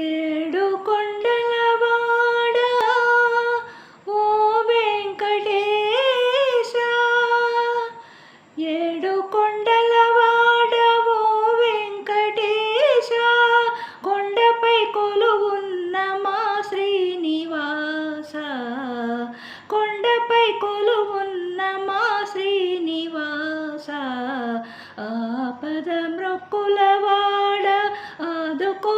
ఏడు కొండలవాడ ఓ వెంకటేశ, ఏడు కొండలవాడ ఓ వెంకటేశ, కొండపై కొలువున్న మా శ్రీనివాస, కొండపై కొలువున్న మా శ్రీనివాస, ఆపద మ్రొక్కులవాడ ఆదుకో